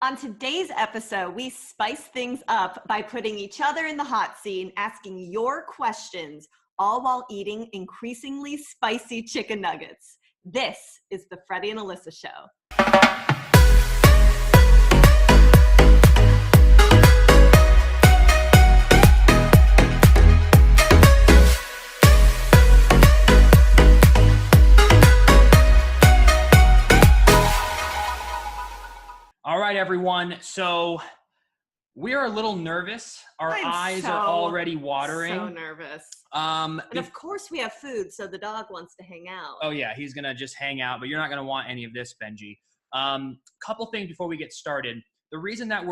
On today's episode, we spice things up by putting each other in the hot seat and asking your questions, all while eating increasingly spicy chicken nuggets. This is the Freddie and Alyssa Show. All right, everyone. So we are a little nervous. Our eyes are already watering. So nervous. And of course we have food, so the dog wants to hang out. Oh yeah, he's gonna just hang out, but you're not gonna want any of this, Benji. Couple things before we get started. The reason that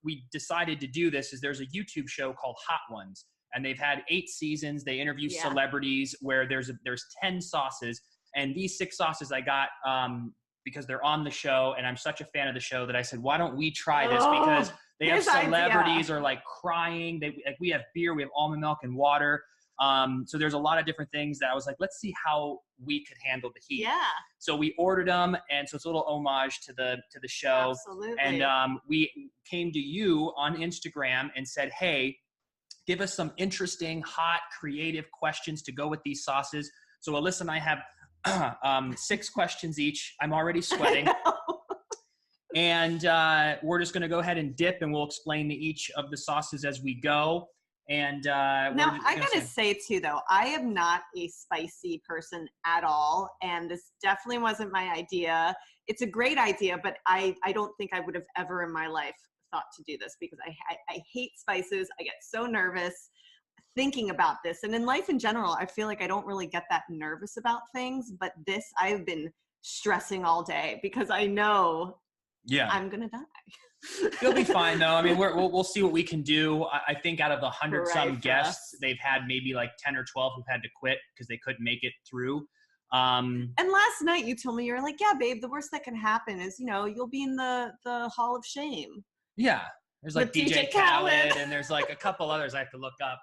we decided to do this is there's a YouTube show called Hot Ones, and they've had 8 seasons. They interview celebrities where there's 10 sauces, and these 6 sauces I got because they're on the show, and I'm such a fan of the show that I said, why don't we try this? Because they have celebrities are like crying. We have beer, we have almond milk and water. So there's a lot of different things that I was like, let's see how we could handle the heat. Yeah. So we ordered them, and so it's a little homage to the show. Absolutely. And we came to you on Instagram and said, hey, give us some interesting, hot, creative questions to go with these sauces. So Alyssa and I have 6 questions each. I'm already sweating. And we're just going to go ahead and dip, and we'll explain to each of the sauces as we go. And now I got to say too, though, I am not a spicy person at all. And this definitely wasn't my idea. It's a great idea, but I don't think I would have ever in my life thought to do this because I hate spices. I get so nervous thinking about this. And in life in general, I feel like I don't really get that nervous about things, but this I've been stressing all day because I know I'm going to die. You'll be fine though. I mean, we'll see what we can do. I think out of the 100-some guests, they've had maybe like 10 or 12 who've had to quit because they couldn't make it through. And last night you told me, you're like, yeah, babe, the worst that can happen is, you'll be in the Hall of Shame. Yeah. There's like DJ Khaled and there's like a couple others I have to look up.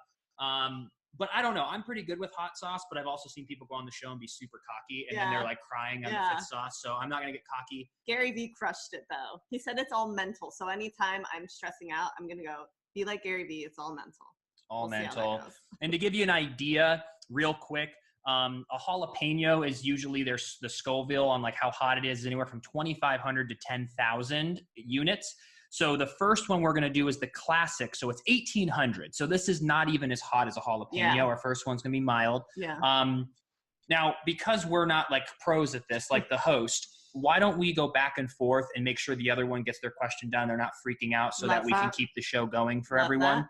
But I don't know. I'm pretty good with hot sauce, but I've also seen people go on the show and be super cocky and then they're like crying on the 5th sauce. So I'm not going to get cocky. Gary Vee crushed it though. He said it's all mental. So anytime I'm stressing out, I'm going to go be like Gary Vee. It's all mental. All mental. And to give you an idea real quick, a jalapeno is usually the Scoville on like how hot it is anywhere from 2,500 to 10,000 units. So the first one we're going to do is the classic. So it's 1,800. So this is not even as hot as a jalapeno. Yeah. Our first one's going to be mild. Yeah. Now, because we're not like pros at this, like the host, why don't we go back and forth and make sure the other one gets their question done? They're not freaking out so that we can keep the show going for everyone.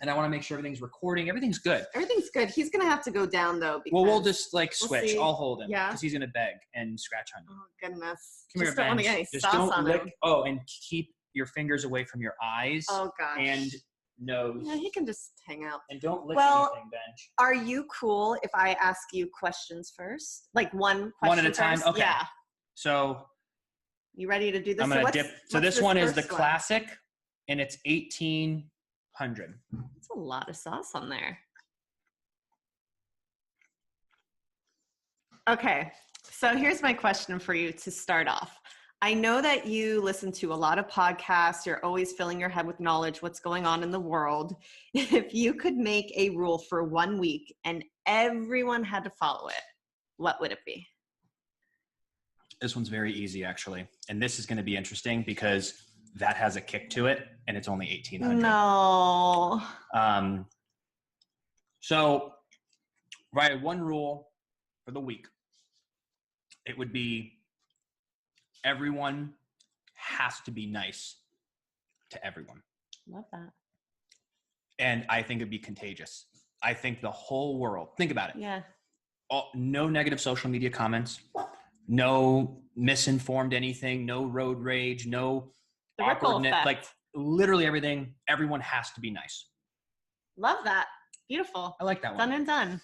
And I want to make sure everything's recording. Everything's good. Everything's good. He's going to have to go down though. Well, we'll just like switch. See. I'll hold him. Yeah. Because he's going to beg and scratch on you. Oh, goodness. Come just here, don't want to get any sauce on him. Oh, and keep your fingers away from your eyes. Oh, gosh. And nose. Yeah, he can just hang out. And don't lick anything, Benj. Are you cool if I ask you questions first? Like one question one at a time? First? Okay. Yeah. So. You ready to do this? I'm going to dip. So this one is the classic, and it's 1,800. That's a lot of sauce on there. Okay. So here's my question for you to start off. I know that you listen to a lot of podcasts. You're always filling your head with knowledge, what's going on in the world. If you could make a rule for 1 week and everyone had to follow it, what would it be? This one's very easy, actually. And this is going to be interesting because that has a kick to it, and it's only 1,800. No. So, right, one rule for the week. It would be everyone has to be nice to everyone. Love that. And I think it'd be contagious. I think the whole world, think about it. Yeah. No negative social media comments, no misinformed anything, no road rage, no awkwardness. Like literally everything, everyone has to be nice. Love that. Beautiful. I like that one. Done and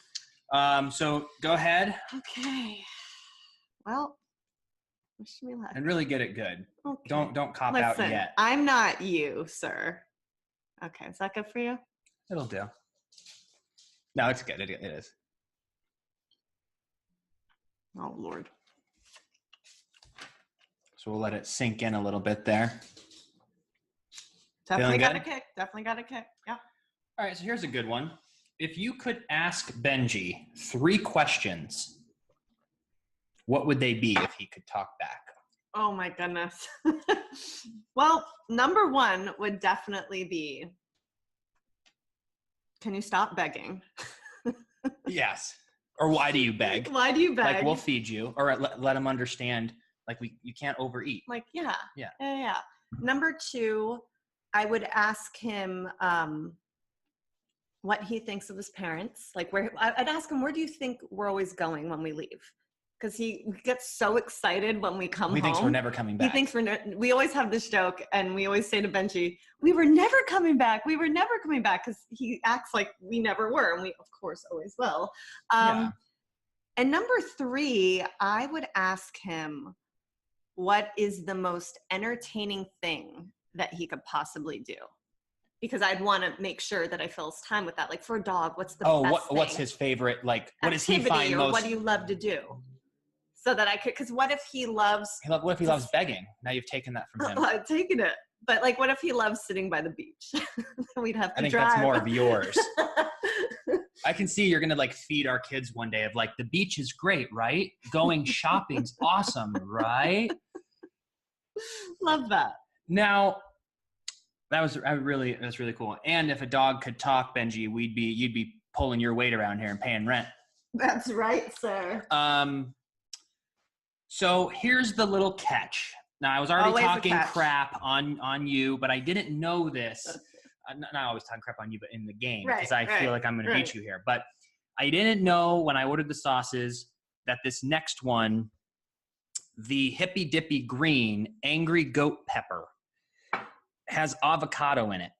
done. So go ahead. Okay. Well, wish me luck. And really get it good. Okay. Don't cop out yet. I'm not you, sir. Okay, is that good for you? It'll do. No, it's good. It is. Oh, Lord. So we'll let it sink in a little bit there. Definitely Feeling got a good? kick. Definitely got a kick. Yeah. All right, so here's a good one. If you could ask Benji 3 questions, what would they be if he could talk back? Oh my goodness. Well, number 1 would definitely be, can you stop begging? Yes. Or why do you beg? Why do you beg? Like, we'll feed you, or let him understand, like, you can't overeat. Like, Yeah. Yeah. Number 2, I would ask him what he thinks of his parents. Like, I'd ask him, where do you think we're always going when we leave? Because he gets so excited when we come home. He thinks we're never coming back. He thinks we always have this joke, and we always say to Benji, we were never coming back. We were never coming back, because he acts like we never were, and we, of course, always will. Yeah. And number 3, I would ask him, what is the most entertaining thing that he could possibly do? Because I'd want to make sure that I fill his time with that. Like, for a dog, what's the best thing? What's his favorite, like, what does he find or most? What do you love to do? So that I could, because what if he loves... What if he loves begging? Now you've taken that from him. I've taken it. But, like, what if he loves sitting by the beach? We'd have to drive. I think that's more of yours. I can see you're going to, like, feed our kids one day of, like, the beach is great, right? Going shopping's awesome, right? Love that. Now, that's really cool. And if a dog could talk, Benji, you'd be pulling your weight around here and paying rent. That's right, sir. So here's the little catch. Now, I was already Always talking crap on you, but I didn't know this. Not always talking crap on you, but in the game, because I feel like I'm going to beat you here. But I didn't know when I ordered the sauces that this next one, the Hippy Dippy Green Angry Goat Pepper, has avocado in it.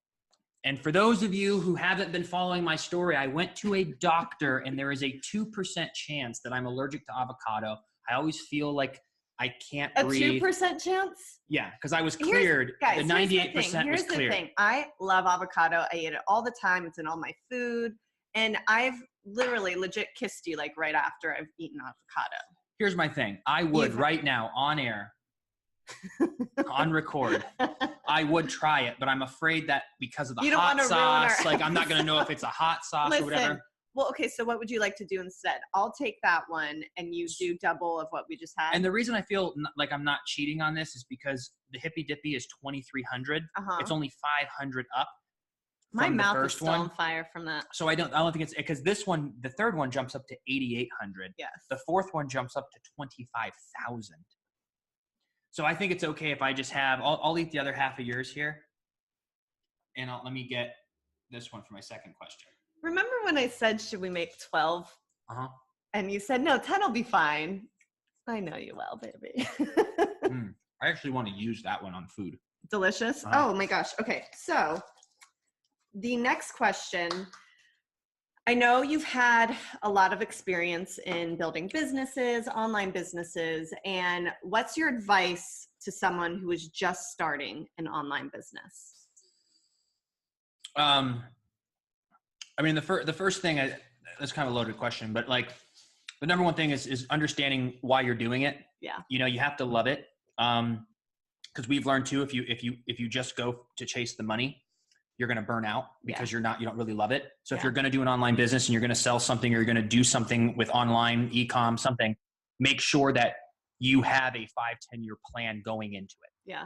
And for those of you who haven't been following my story, I went to a doctor, and there is a 2% chance that I'm allergic to avocado. I always feel like I can't breathe. A 2% chance? Yeah, because I was cleared. The 98% was cleared. Here's the thing. I love avocado. I eat it all the time. It's in all my food. And I've literally legit kissed you, like, right after I've eaten avocado. Here's my thing. I would right now, on air, on record, I would try it, but I'm afraid that because of the hot sauce, like, I'm not going to know if it's a hot sauce or whatever. Well, okay, so what would you like to do instead? I'll take that one, and you do double of what we just had. And the reason I feel like I'm not cheating on this is because the Hippy Dippy is 2,300. It's only 500 up. My mouth is still on fire from that. So I don't think it's, because this one, the third one jumps up to 8,800. Yes. The fourth one jumps up to 25,000. So I think it's okay if I just have, I'll eat the other half of yours here. And let me get this one for my second question. Remember when I said, should we make 12? And you said, no, 10 will be fine. I know you will, baby. I actually want to use that one on food. Delicious. Oh my gosh. Okay. So the next question, I know you've had a lot of experience in building businesses, online businesses, and what's your advice to someone who is just starting an online business? I mean, the first thing, that's kind of a loaded question, but, like, the number one thing is understanding why you're doing it. Yeah. You know, you have to love it. Because we've learned too, if you just go to chase the money, you're going to burn out because you don't really love it. So if you're going to do an online business and you're going to sell something, or you're going to do something with online e-com, something, make sure that you have a 5-10 year plan going into it. Yeah.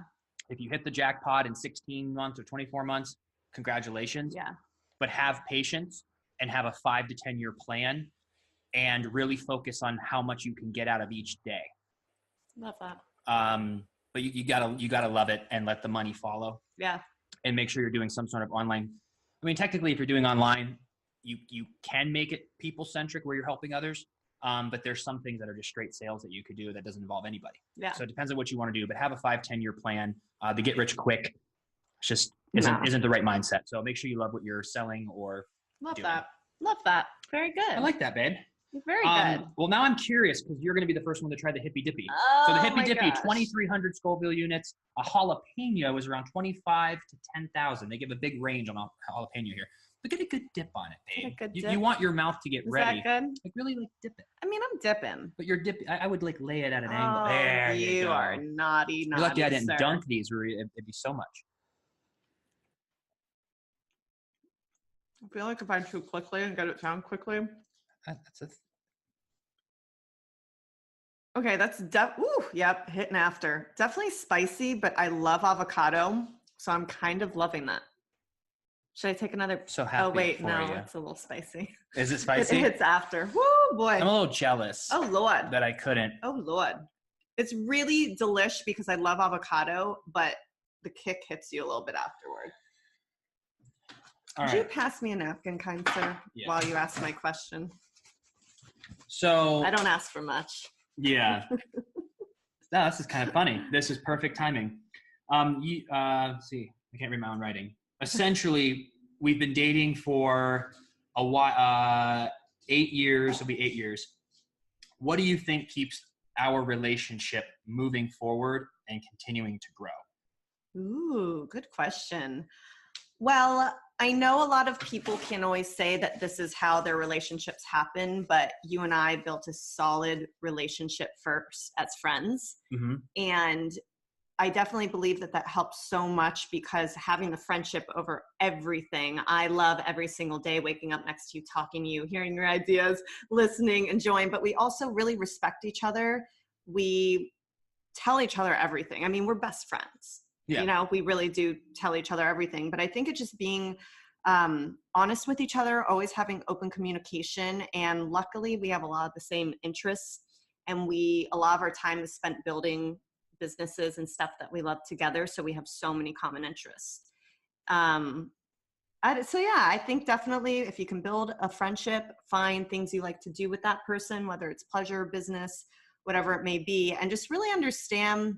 If you hit the jackpot in 16 months or 24 months, congratulations. Yeah. But have patience and have a 5 to 10 year plan, and really focus on how much you can get out of each day. Love that. But you gotta love it and let the money follow. Yeah. And make sure you're doing some sort of online. I mean, technically, if you're doing online, you can make it people centric where you're helping others. But there's some things that are just straight sales that you could do that doesn't involve anybody. Yeah. So it depends on what you want to do, but have a 5-10 year plan. The get rich quick just isn't the right mindset. So make sure you love what you're selling or doing. Love that. Very good. I like that, babe. Very good. Well, now I'm curious, because you're going to be the first one to try the Hippy Dippy. Oh, so the Hippy Dippy, gosh. 2,300 Scoville units. A jalapeno is around 25 to 10,000. They give a big range on a jalapeno here. But get a good dip on it, babe. You want your mouth to get ready. Is that good? Like, really, like, dip it. I mean, I'm dipping. But you're dipping. I would, like, lay it at an angle. There you go. are naughty, You're lucky I didn't sir. dunk these, or it'd be so much. I feel like if I chew quickly and get it down quickly. That's a Okay, that's yep, hitting after. Definitely spicy, but I love avocado, so I'm kind of loving that. Should I take another? so Oh happy wait, for no, you. it's a little spicy. Is it It spicy? hits after. Woo, boy. I'm a little jealous. Oh Lord. That I couldn't. Oh Lord. It's really delish because I love avocado, but the kick hits you a little bit afterward. All Could you right. pass me a napkin, kind sir, while you ask my question? So I don't ask for much. Yeah. No, this is kind of funny. This is perfect timing. Let's see, I can't read my own writing. Essentially, we've been dating for a while, 8 years. It'll be 8 years. What do you think keeps our relationship moving forward and continuing to grow? Ooh, good question. Well, I know a lot of people can always say that this is how their relationships happen, but you and I built a solid relationship first as friends. Mm-hmm. And I definitely believe that that helps so much because having the friendship over everything, I love every single day waking up next to you, talking to you, hearing your ideas, listening, enjoying, but we also really respect each other. We tell each other everything. I mean, we're best friends. Yeah. You know, we really do tell each other everything, but I think it's just being honest with each other, always having open communication. And luckily we have a lot of the same interests, and a lot of our time is spent building businesses and stuff that we love together. So we have so many common interests. I think definitely if you can build a friendship, find things you like to do with that person, whether it's pleasure, business, whatever it may be, and just really understand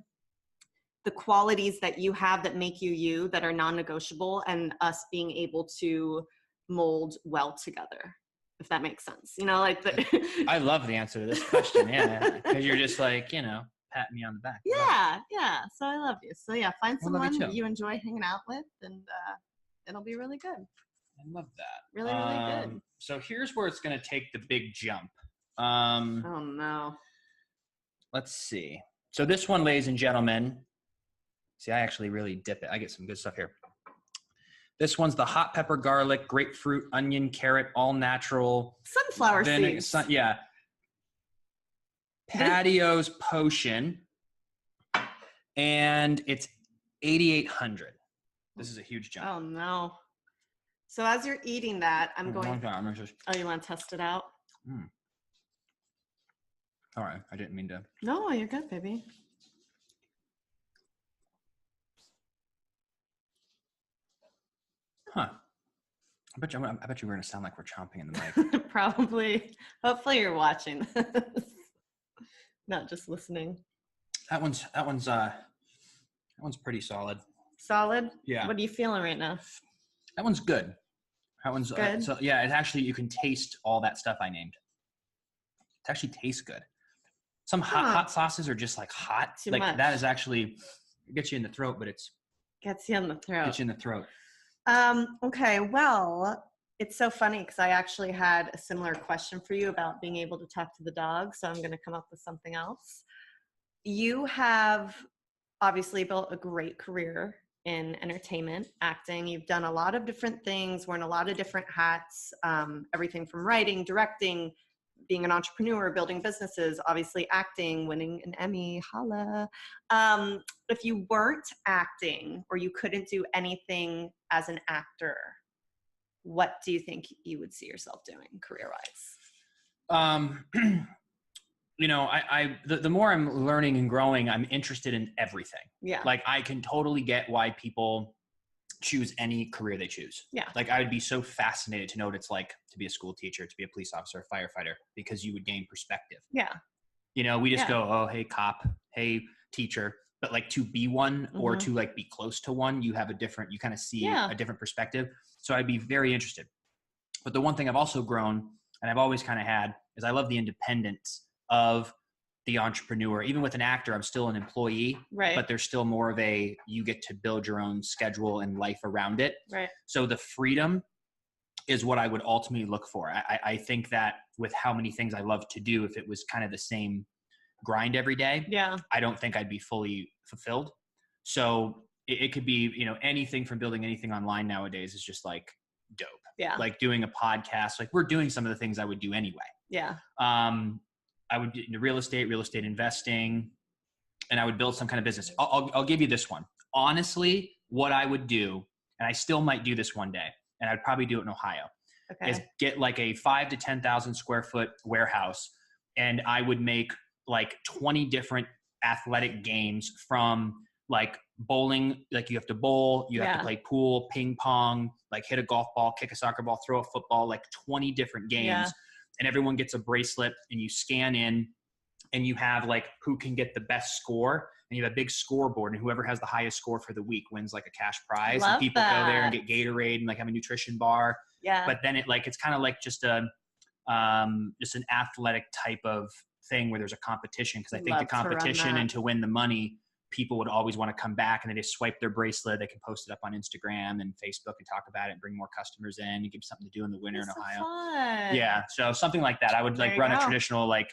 the qualities that you have that make you you, that are non-negotiable, and us being able to mold well together, if that makes sense. You know, like I love the answer to this question. Yeah, because you're just like, patting me on the back. Yeah. So I love you. So yeah, find someone you you enjoy hanging out with, and it'll be really good. I love that. Really, really good. So here's where it's going to take the big jump. Oh no. Let's see. So this one, ladies and gentlemen, see, I actually really dip it. I get some good stuff here. This one's the hot pepper, garlic, grapefruit, onion, carrot, all natural. Sunflower seeds. Patio's potion. And it's 8,800. This is a huge jump. Oh no. So as you're eating that, I'm going. Oh, you want to test it out? All right. I didn't mean to. No, you're good, baby. Huh. I bet you we're going to sound like we're chomping in the mic. Probably. Hopefully you're watching this. Not just listening. That one's pretty solid. Solid? Yeah. What are you feeling right now? That one's good. That one's good. So yeah, it actually, you can taste all that stuff I named. It actually tastes good. Some hot sauces are just like hot. Too like much. That is actually, it gets you in the throat, but it's gets you in the throat. Gets you in the throat. Okay, well, it's so funny because I actually had a similar question for you about being able to talk to the dog. So I'm going to come up with something else. You have obviously built a great career in entertainment, acting. You've done a lot of different things, worn a lot of different hats, everything from writing, directing, being an entrepreneur, building businesses, obviously acting, winning an Emmy, holla. If you weren't acting or you couldn't do anything as an actor, what do you think you would see yourself doing career-wise? The more I'm learning and growing, I'm interested in everything. Yeah. Like I can totally get why people choose any career they choose. Yeah. Like I would be so fascinated to know what it's like to be a school teacher, to be a police officer, a firefighter, because you would gain perspective. Yeah. We just go, oh, hey cop, hey teacher, but like to be one or to like be close to one, you kind of see a different perspective. So I'd be very interested. But the one thing I've also grown and I've always kind of had is I love the independence of the entrepreneur. Even with an actor, I'm still an employee, right? But there's still more of you get to build your own schedule and life around it. Right. So the freedom is what I would ultimately look for. I think that with how many things I love to do, if it was kind of the same grind every day, I don't think I'd be fully fulfilled. So it could be, anything from building anything online nowadays is just like dope. Yeah. like doing a podcast. Like we're doing some of the things I would do anyway. Yeah. I would get into real estate investing, and I would build some kind of business. I'll give you this one. Honestly, what I would do, and I still might do this one day, and I'd probably do it in Ohio, is get like a 5,000 to 10,000 square foot warehouse, and I would make like 20 different athletic games, from like bowling, like you have to bowl, you have to play pool, ping pong, like hit a golf ball, kick a soccer ball, throw a football, like 20 different games. Yeah. And everyone gets a bracelet, and you scan in, and you have like who can get the best score, and you have a big scoreboard, and whoever has the highest score for the week wins like a cash prize. Love and people that. go there and get Gatorade and like have a nutrition bar. Yeah. But then it's kind of like just an athletic type of thing where there's a competition, because I think the competition and to win the money, people would always want to come back, and they just swipe their bracelet. They can post it up on Instagram and Facebook and talk about it and bring more customers in and give something to do in the winter in Ohio. Fun. Yeah. So something like that. I would like run a traditional like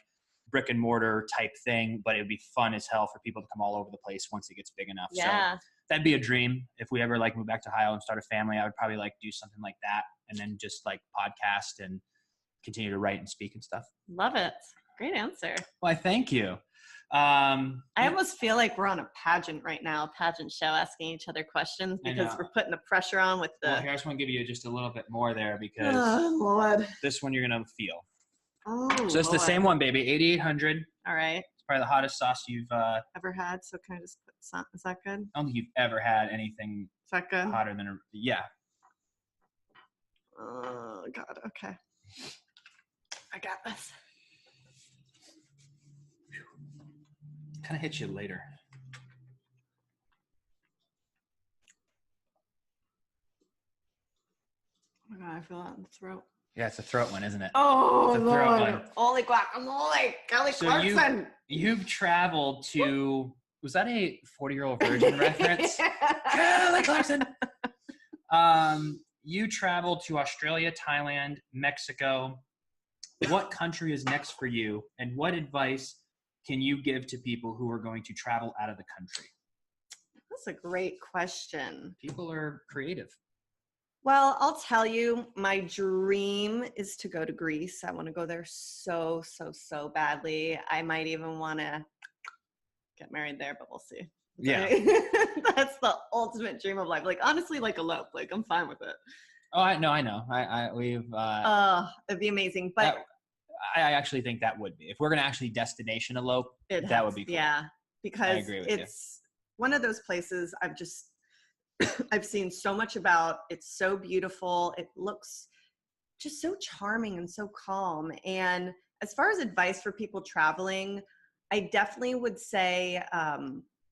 brick and mortar type thing, but it would be fun as hell for people to come all over the place once it gets big enough. Yeah. So that'd be a dream. If we ever like move back to Ohio and start a family, I would probably like do something like that, and then just like podcast and continue to write and speak and stuff. Love it. Great answer. Why, thank you. I almost feel like we're on a pageant right now, pageant show, asking each other questions, because we're putting the pressure on with the. Well, here, I just want to give you just a little bit more there, because Lord. This one you're going to feel. Oh, so it's the same one, baby. 8800. All right. It's probably the hottest sauce you've ever had. So can I just put some? Is that good? I don't think you've ever had anything hotter than yeah. Oh, God. Okay. I got this. Kind of hits you later. Oh my God, I feel that in the throat. Yeah, it's a throat one, isn't it? Oh, Lord. Holy guacamole. Kelly Clarkson. You've traveled to, was that a 40-Year-Old Virgin reference? Kelly Clarkson. You traveled to Australia, Thailand, Mexico. What country is next for you, and what advice can you give to people who are going to travel out of the country? That's a great question. People are creative. Well, I'll tell you, my dream is to go to Greece. I want to go there so badly. I might even want to get married there, but we'll see. Yeah. That's the ultimate dream of life. Like, honestly, like elope. Like, I'm fine with it. Oh, I know. It'd be amazing. But I actually think that would be. If we're going to actually destination elope, that would be cool. Yeah. Because it's one of those places I've seen so much about. It's so beautiful. It looks just so charming and so calm. And as far as advice for people traveling, I definitely would say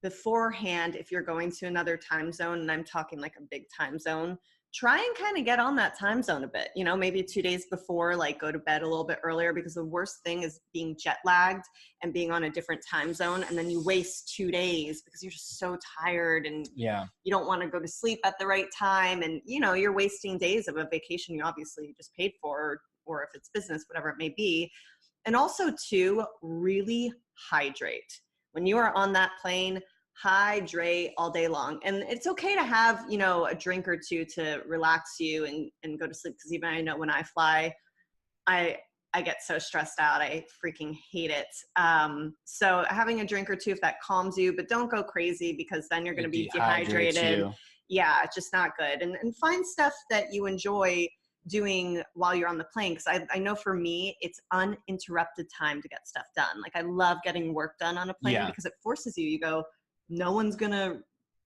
beforehand, if you're going to another time zone, and I'm talking like a big time zone, try and kind of get on that time zone a bit, maybe 2 days before, like go to bed a little bit earlier, because the worst thing is being jet lagged and being on a different time zone. And then you waste 2 days because you're just so tired, and you don't want to go to sleep at the right time. And, you're wasting days of a vacation you obviously just paid for, or if it's business, whatever it may be. And also too, really hydrate. When you are on that plane, hydrate all day long. And it's okay to have, a drink or two to relax you and go to sleep. Because even I know when I fly, I get so stressed out. I freaking hate it. So having a drink or two, if that calms you, but don't go crazy, because then you're going to be dehydrated. Yeah, it's just not good. And find stuff that you enjoy doing while you're on the plane. Because I know for me, it's uninterrupted time to get stuff done. Like, I love getting work done on a plane because it forces you. You go, no one's going to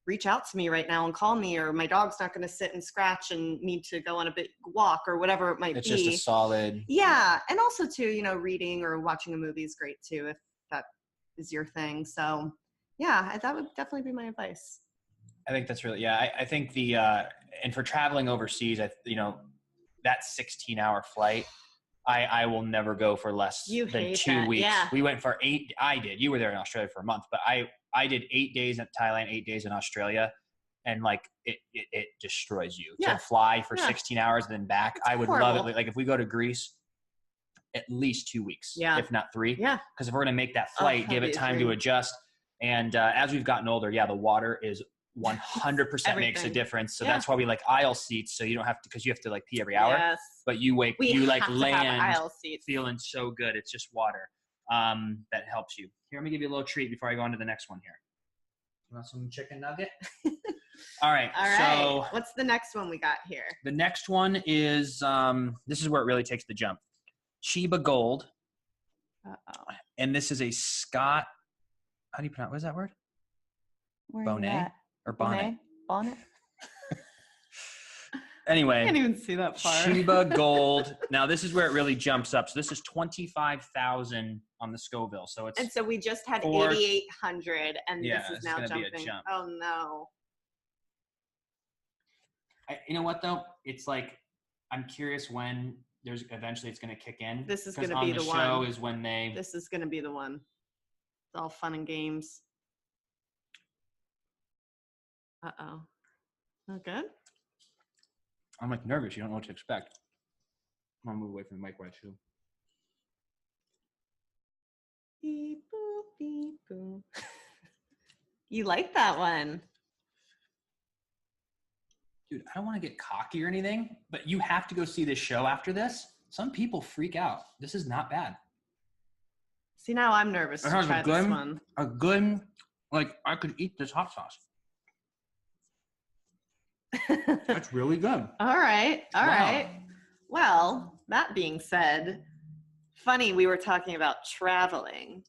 reach out to me right now and call me, or my dog's not going to sit and scratch and need to go on a big walk, or whatever it might be. It's just a solid. Yeah. And also too, reading or watching a movie is great too, if that is your thing. So yeah, that would definitely be my advice. I think that's really, I think and for traveling overseas, that 16-hour flight, I will never go for less than 2 weeks. Yeah. We went for 8. I did. You were there in Australia for a month, but I did 8 days in Thailand, 8 days in Australia, and like it destroys you to fly for 16 hours and then back. It's horrible. Love it. Like if we go to Greece, at least 2 weeks, if not 3. Yeah. Because if we're gonna make that flight, give it time to adjust. And as we've gotten older, the water is 100% makes a Everything. difference. So Yeah. that's why we like aisle seats. So you don't have to, because you have to like pee every hour. Yes. But you We like have to have land aisle seats. feeling so good. It's just water that helps you. Here, let me give you a little treat before I go on to the next one here. You want some chicken nugget? All right. So what's the next one we got here? the next one is, this is where it really takes the jump. Chiba Gold. Uh-oh. And this is a Scott, how do you pronounce, what is that word? Bonnet or bonnet? Bonnet. Anyway. I can't even see that far. Chiba Gold. Now this is where it really jumps up. So this is 25,000 on the Scoville. So it's. And so we just had 8,800 and yeah, this is now jumping. Be a jump. Oh no. You know what though? It's like, I'm curious when eventually it's going to kick in. This is going to be the one. Show is when This is going to be the one. It's all fun and games. Uh-oh. Not good? I'm like nervous. You don't know what to expect. I'm going to move away from the mic while I chew. Beep, boop, beep, boop. You like that one. Dude, I don't want to get cocky or anything, but you have to go see this show after this. Some people freak out. This is not bad. See, now I'm nervous to try this one. A good, like, I could eat this hot sauce. That's really good. All right. All right. Well, that being said, funny, we were talking about traveling.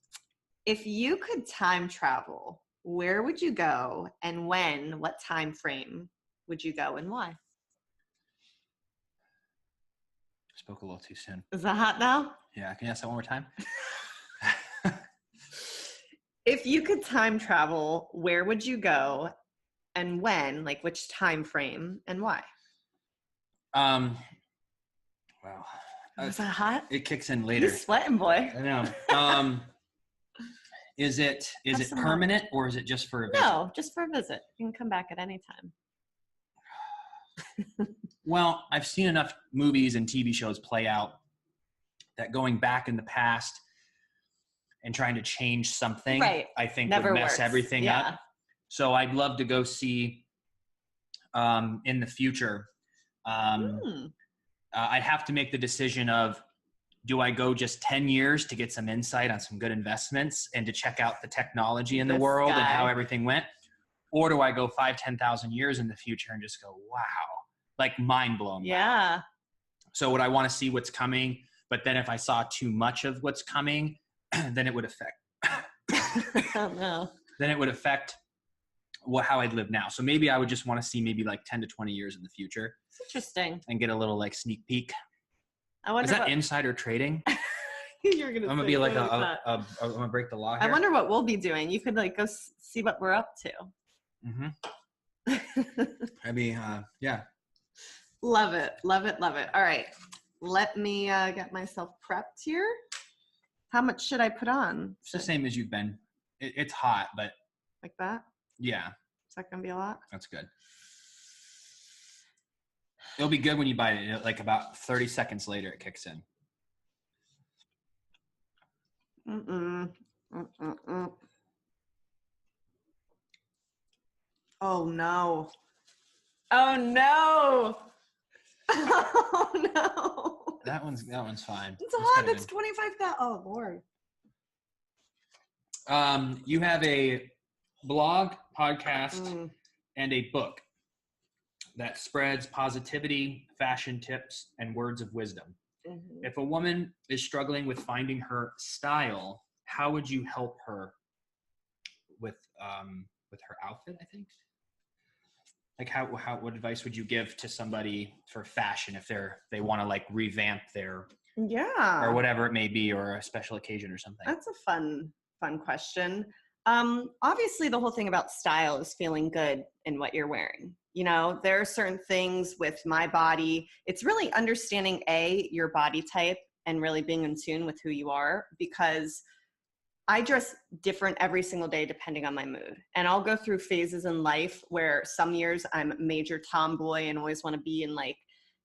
If you could time travel, where would you go and when? What time frame would you go and why? Spoke a little too soon. Is that hot now? Yeah. Can you ask that one more time? If you could time travel, where would you go and when? Like which time frame and why? Wow. Was that hot? It kicks in later. You're sweating, boy. I know. Is it permanent or is it just for a visit? No, just for a visit. You can come back at any time. Well, I've seen enough movies and TV shows play out that going back in the past and trying to change something, right, I think never would mess works. Everything up. So I'd love to go see in the future. I'd have to make the decision of, do I go just 10 years to get some insight on some good investments and to check out the technology in the world and how everything went? Or do I go 5,000-10,000 years in the future and just go, wow, like mind blown? Yeah. So would I want to see what's coming? But then if I saw too much of what's coming, then it would affect. Oh, no. Then it would affect how I'd live now. So maybe I would just want to see maybe like 10 to 20 years in the future. It's interesting. And get a little like sneak peek. I wonder. Is that insider trading? You're gonna. I'm gonna be like I'm gonna break the law here. I wonder what we'll be doing. You could like go see what we're up to. Mm-hmm. I mean, yeah. Love it, love it, love it. All right, let me get myself prepped here. How much should I put on? It's the same as you've been. It's hot, but like that. Yeah. Is that gonna be a lot? That's good. It'll be good when you bite it. Like about 30 seconds later, it kicks in. Oh no! Oh no! Oh no! That one's fine. It's hot. It's 25,000. Oh Lord. You have a blog, podcast, and a book that spreads positivity, fashion tips, and words of wisdom. Mm-hmm. If a woman is struggling with finding her style, how would you help her with her outfit, I think? Like what advice would you give to somebody for fashion if they want to like revamp their or whatever it may be, or a special occasion or something? That's a fun question. Obviously the whole thing about style is feeling good in what you're wearing. You know, there are certain things with my body. It's really understanding your body type and really being in tune with who you are, because I dress different every single day depending on my mood. And I'll go through phases in life where some years I'm major tomboy and always want to be in like,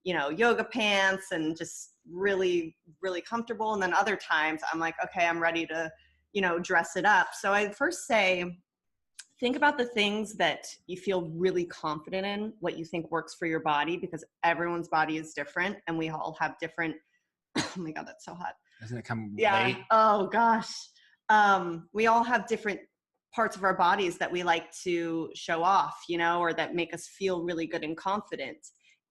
you know, yoga pants and just really, really comfortable. And then other times I'm like, okay, I'm ready to, you know, dress it up. So I'd first say think about the things that you feel really confident in, what you think works for your body, because everyone's body is different and we all have different, oh my God, that's so hot. Doesn't it come Yeah. late? Oh gosh. We all have different parts of our bodies that we like to show off, you know, or that make us feel really good and confident.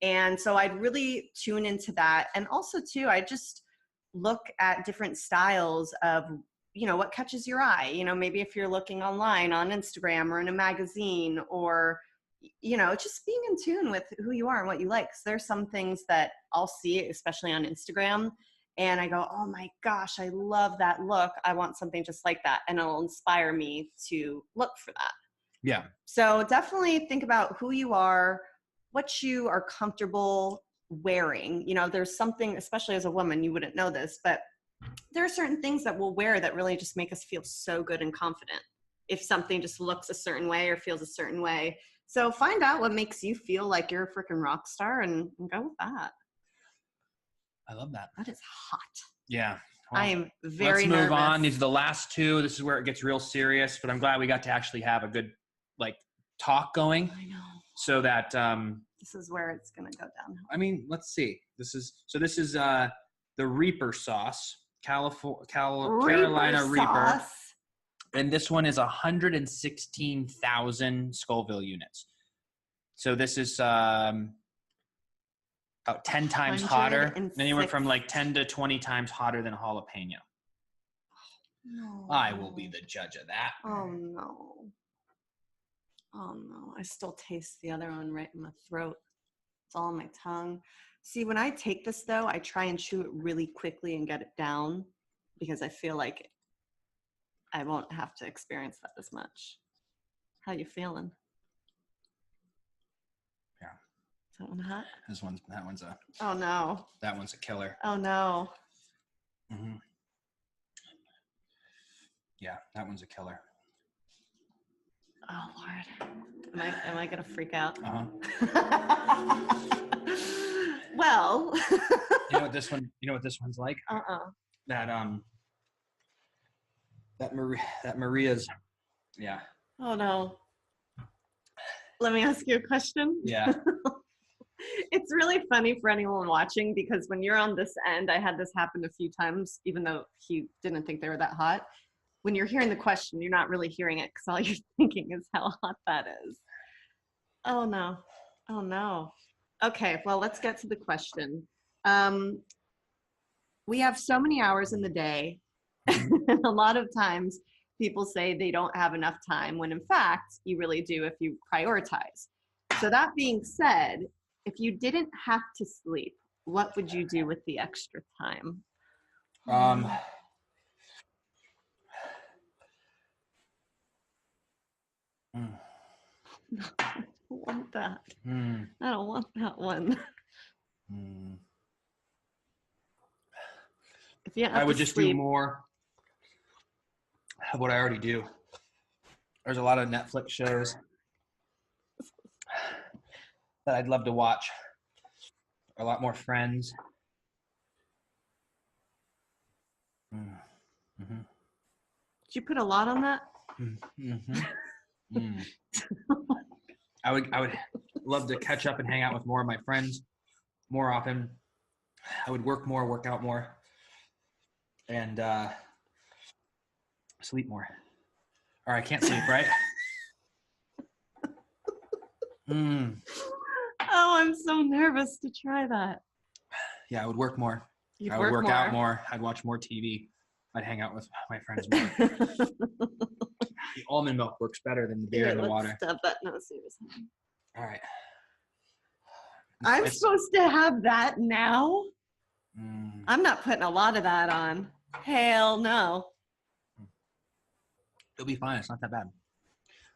And so I'd really tune into that. And also too, I just look at different styles of, you know, what catches your eye. You know, maybe if you're looking online on Instagram or in a magazine, or, you know, just being in tune with who you are and what you like. So there's some things that I'll see, especially on Instagram, and I go, oh my gosh, I love that look. I want something just like that. And it'll inspire me to look for that. Yeah. So definitely think about who you are, what you are comfortable wearing. You know, there's something, especially as a woman, you wouldn't know this, but there are certain things that we'll wear that really just make us feel so good and confident. If something just looks a certain way or feels a certain way. So find out what makes you feel like you're a freaking rock star and go with that. I love that. That is hot. Yeah. Well, I am very nervous. Let's move on. These are the last two. This is where it gets real serious, but I'm glad we got to actually have a good like talk going. I know. So that this is where it's gonna go down. I mean, let's see. This is the Reaper sauce, Carolina Reaper. And this one is 116,000 Scoville units. So this is about 10 times hotter. Anywhere from like 10 to 20 times hotter than a jalapeno. No. I will be the judge of that. Oh no. Oh no. I still taste the other one right in my throat. It's all on my tongue. See, when I take this though, I try and chew it really quickly and get it down because I feel like I won't have to experience that as much. How you feeling? Yeah. Is that one hot? That one's a. Oh no. That one's a killer. Oh no. Mm-hmm. Yeah, that one's a killer. Oh Lord. Am I gonna freak out? Uh-huh. Well. You know what this one's like? That Maria's. Yeah. Oh no. Let me ask you a question. Yeah. It's really funny for anyone watching because when you're on this end, I had this happen a few times, even though he didn't think they were that hot. When you're hearing the question, you're not really hearing it because all you're thinking is how hot that is. Oh no. Oh no. Okay, well, let's get to the question. We have so many hours in the day. And a lot of times people say they don't have enough time when in fact you really do if you prioritize. So that being said, if you didn't have to sleep, what would you do with the extra time? I don't want that. I don't want that one. If you I would just do more of what I already do. There's a lot of Netflix shows that I'd love to watch. A lot more Friends. Mm-hmm. Did you put a lot on that? Mm-hmm. I would love to catch up and hang out with more of my friends more often. I would work more, work out more, and sleep more. Or I can't sleep, right? Oh, I'm so nervous to try that. Yeah, I would work more. You'd I would work out more. I'd watch more TV. I'd hang out with my friends more. The almond milk works better than the beer and the water. Stop that. No, seriously. All right. I'm supposed to have that now? I'm not putting a lot of that on. Hell no. It'll be fine. It's not that bad.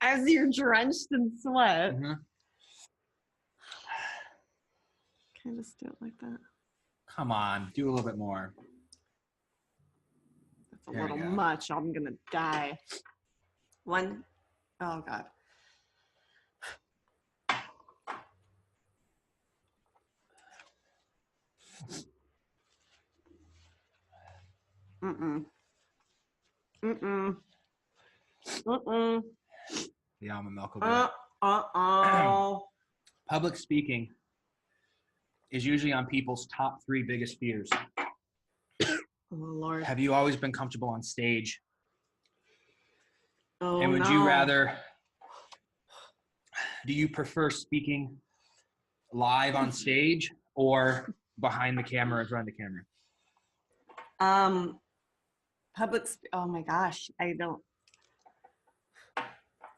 As you're drenched in sweat. Mm-hmm. Can I just do it like that? Come on. Do a little bit more. That's a little much. I'm going to die. One. Oh, God. Mm-mm. Mm-mm. Mm-mm. The almond milk will be Public speaking is usually on people's top 3 biggest fears. Oh, Lord. Have you always been comfortable on stage? Oh, and would you rather, do you prefer speaking live on stage or behind the camera in front of the camera? Oh my gosh,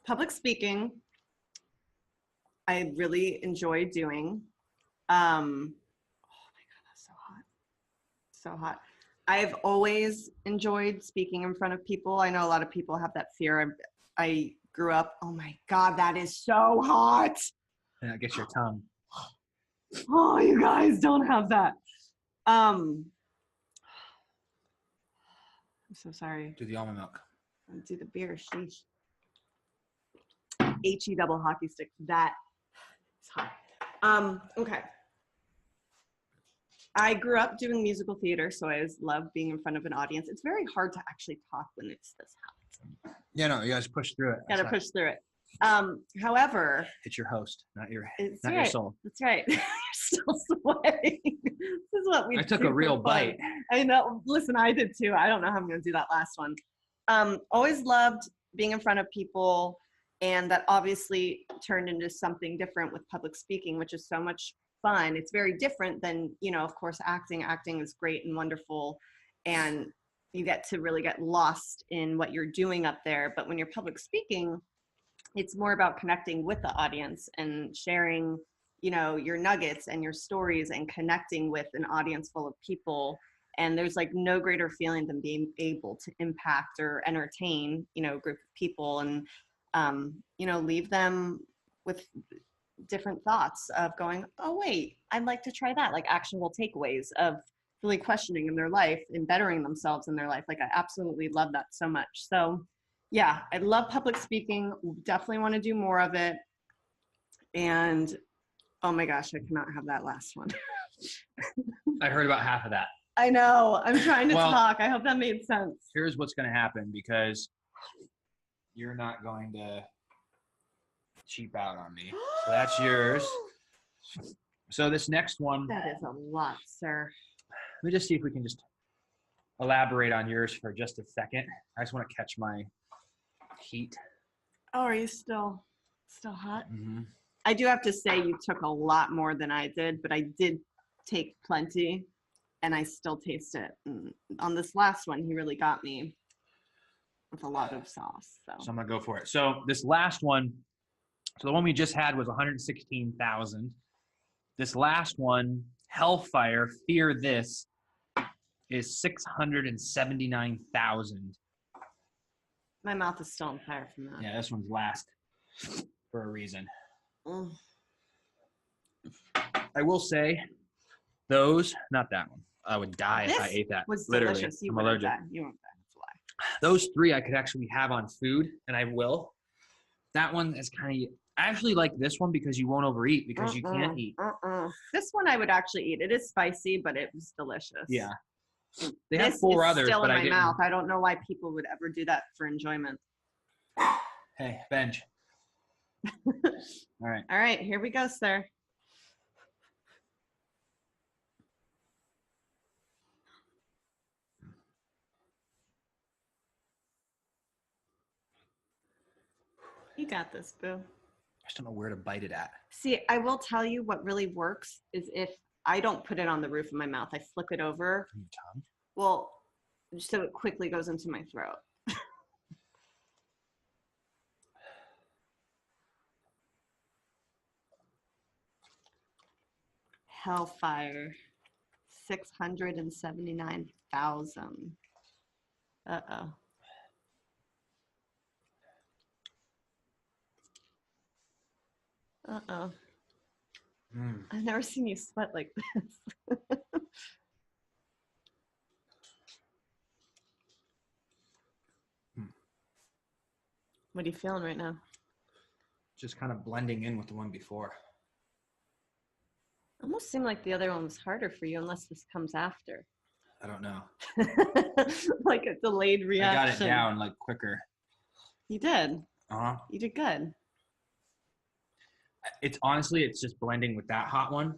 public speaking, I really enjoy doing. Oh my God, that's so hot. So hot. I've always enjoyed speaking in front of people. I know a lot of people have that fear. I grew up, oh my God, that is so hot. Yeah, get your tongue. Oh, you guys don't have that. I'm so sorry. Do the almond milk. Do the beer, sheesh. HE double hockey stick. That is hot. Okay. I grew up doing musical theater, so I always love being in front of an audience. It's very hard to actually talk when it's this hot. Yeah, no, you guys push through it. Got to push through it. However, it's your host, not your soul. That's right. You're still sweating. This is what we. I took a real bite. I know. Listen, I did too. I don't know how I'm going to do that last one. Always loved being in front of people, and that obviously turned into something different with public speaking, which is so much fun. It's very different than, of course, acting. Acting is great and wonderful, and you get to really get lost in what you're doing up there. But when you're public speaking, it's more about connecting with the audience and sharing, your nuggets and your stories and connecting with an audience full of people. And there's like no greater feeling than being able to impact or entertain, a group of people and, leave them with different thoughts of going, oh, wait, I'd like to try that. Like actionable takeaways of really questioning in their life and bettering themselves in their life. Like I absolutely love that so much. So yeah, I love public speaking. Definitely want to do more of it. And oh my gosh, I cannot have that last one. I heard about half of that. I know. I'm trying to talk. I hope that made sense. Here's what's going to happen, because you're not going to cheap out on me. So that's yours. So this next one. That is a lot, sir. Let me just see if we can just elaborate on yours for just a second. I just want to catch my heat. Oh, are you still hot? Mm-hmm. I do have to say you took a lot more than I did, but I did take plenty and I still taste it. And on this last one, he really got me with a lot of sauce. So I'm going to go for it. So this last one, so the one we just had was 116,000. This last one, Hellfire, Fear This, is 679,000. My mouth is still on fire from that. Yeah, this one's last for a reason. Mm. I will say, not that one. I would die if I ate that. Was literally. Delicious. I'm allergic. You won't die. That's why. Those 3 I could actually have on food, and I will. That one is kind of. I actually like this one because you won't overeat because you can't eat. This one I would actually eat. It is spicy, but it was delicious. Yeah. They have 4 others, still but in I my didn't. mouth. I don't know why people would ever do that for enjoyment. Hey, bench. All right, here we go, sir. You got this, boo. I just don't know where to bite it at. See, I will tell you what really works is if I don't put it on the roof of my mouth, I flip it over. Your tongue? Well, so it quickly goes into my throat. Hellfire, 679,000. Uh-oh. Uh-oh. I've never seen you sweat like this. What are you feeling right now? Just kind of blending in with the one before. Almost seemed like the other one was harder for you, unless this comes after. I don't know. Like a delayed reaction. I got it down like quicker. You did. Uh-huh. You did good. It's honestly, it's just blending with that hot one.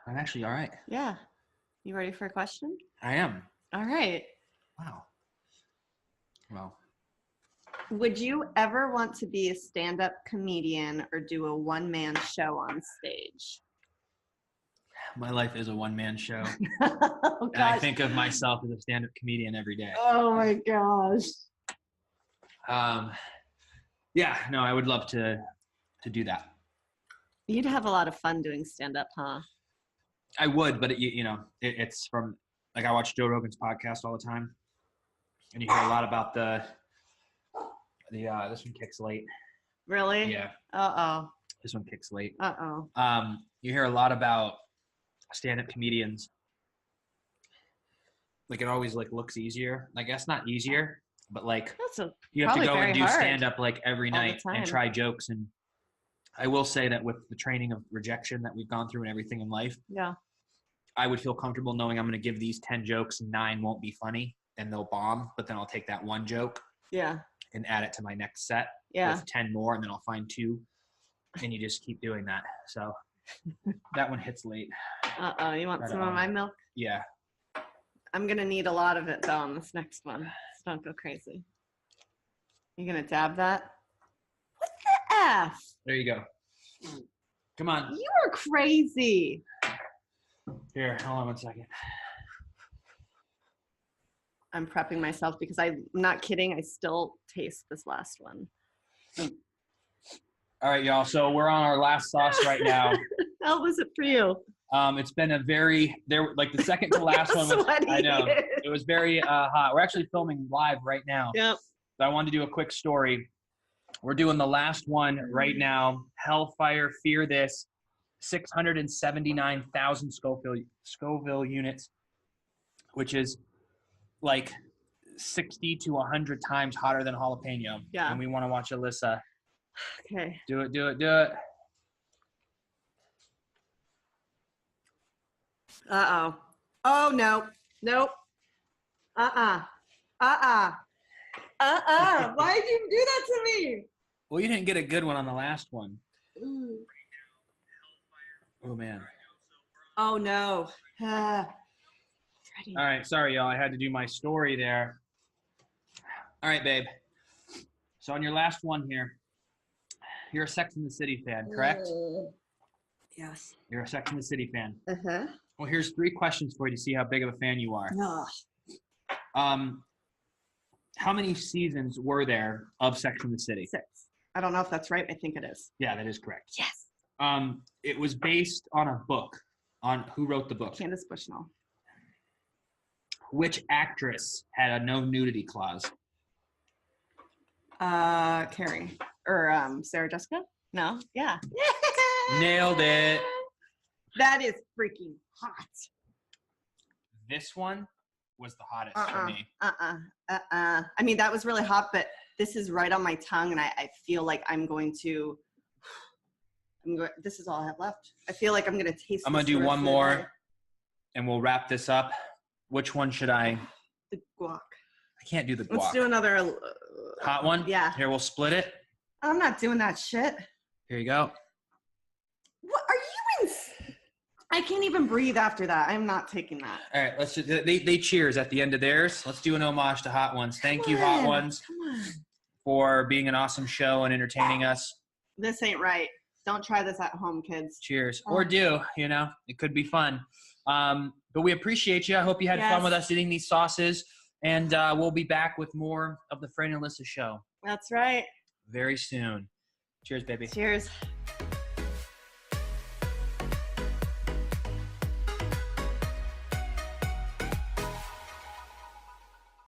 I'm actually all right. Yeah. You ready for a question? I am. All right. Wow. Well, Would you ever want to be a stand-up comedian or do a one-man show on stage? my life is a one-man show. Oh, And I gosh. think of myself as a stand-up comedian every day. Oh, my gosh. Yeah, no, I would love to do that. You'd have a lot of fun doing stand-up, huh? I would, but it's from, like, I watch Joe Rogan's podcast all the time, and you hear a lot about the this one kicks late. Really? Yeah. Uh-oh. This one kicks late. Uh-oh. You hear a lot about stand-up comedians. Like, it always, like, looks easier. I guess not easier, but, like, you have to go and do stand-up, like, every night and try jokes. And I will say that with the training of rejection that we've gone through and everything in life, Yeah. I would feel comfortable knowing I'm going to give these 10 jokes and 9 won't be funny and they'll bomb, but then I'll take that one joke and add it to my next set with 10 more, and then I'll find 2, and you just keep doing that. So that one hits late. Uh-oh, you want some of my milk? Yeah. I'm going to need a lot of it, though, on this next one. So don't go crazy. You going to dab that? What the F? There you go. Come on. You are crazy. Here, hold on one second. I'm prepping myself because I'm not kidding. I still taste this last one. All right, y'all. So we're on our last sauce right now. How was it for you? It's been like the second to last one was, I know, it was very hot. We're actually filming live right now. Yep. So I wanted to do a quick story. We're doing the last one right now. Hellfire, Fear This, 679,000 Scoville units, which is like 60 to 100 times hotter than jalapeno. Yeah. And we want to watch Alyssa. Okay. Do it, do it, do it. Uh-oh. Oh, no. Nope. Uh-uh. Uh-uh. Uh-uh. Why'd you do that to me? Well, you didn't get a good one on the last one. Ooh. Oh, man. Oh, no. Freddie. All right. Sorry, y'all. I had to do my story there. All right, babe. So on your last one here, you're a Sex and the City fan, correct? Yes. You're a Sex and the City fan. Uh-huh. Well, here's 3 questions for you to see how big of a fan you are. Ugh. How many seasons were there of Sex and the City? 6. I don't know if that's right. I think it is. Yeah, that is correct. Yes. It was based on a book. On who wrote the book? Candace Bushnell. Which actress had a no nudity clause? Carrie. Or Sarah Jessica? No? Yeah. Nailed it. That is freaking hot. This one was the hottest for me. I mean, that was really hot, but this is right on my tongue, and I feel like this is all I have left. I feel like I'm going to taste I'm going to do one more, and we'll wrap this up. Which one should I? The guac. I can't do the guac. Let's do another. Hot one? Yeah. Here, we'll split it. I'm not doing that shit. Here you go. What are you I can't even breathe after that. I'm not taking that. All right, let's just, they cheers at the end of theirs. Let's do an homage to Hot Ones. Thank you, Hot Ones, for being an awesome show and entertaining us. This ain't right. Don't try this at home, kids. Cheers. Or do, it could be fun. But we appreciate you. I hope you had fun with us eating these sauces. And we'll be back with more of the Freddie and Alyssa show. That's right. Very soon. Cheers, baby. Cheers.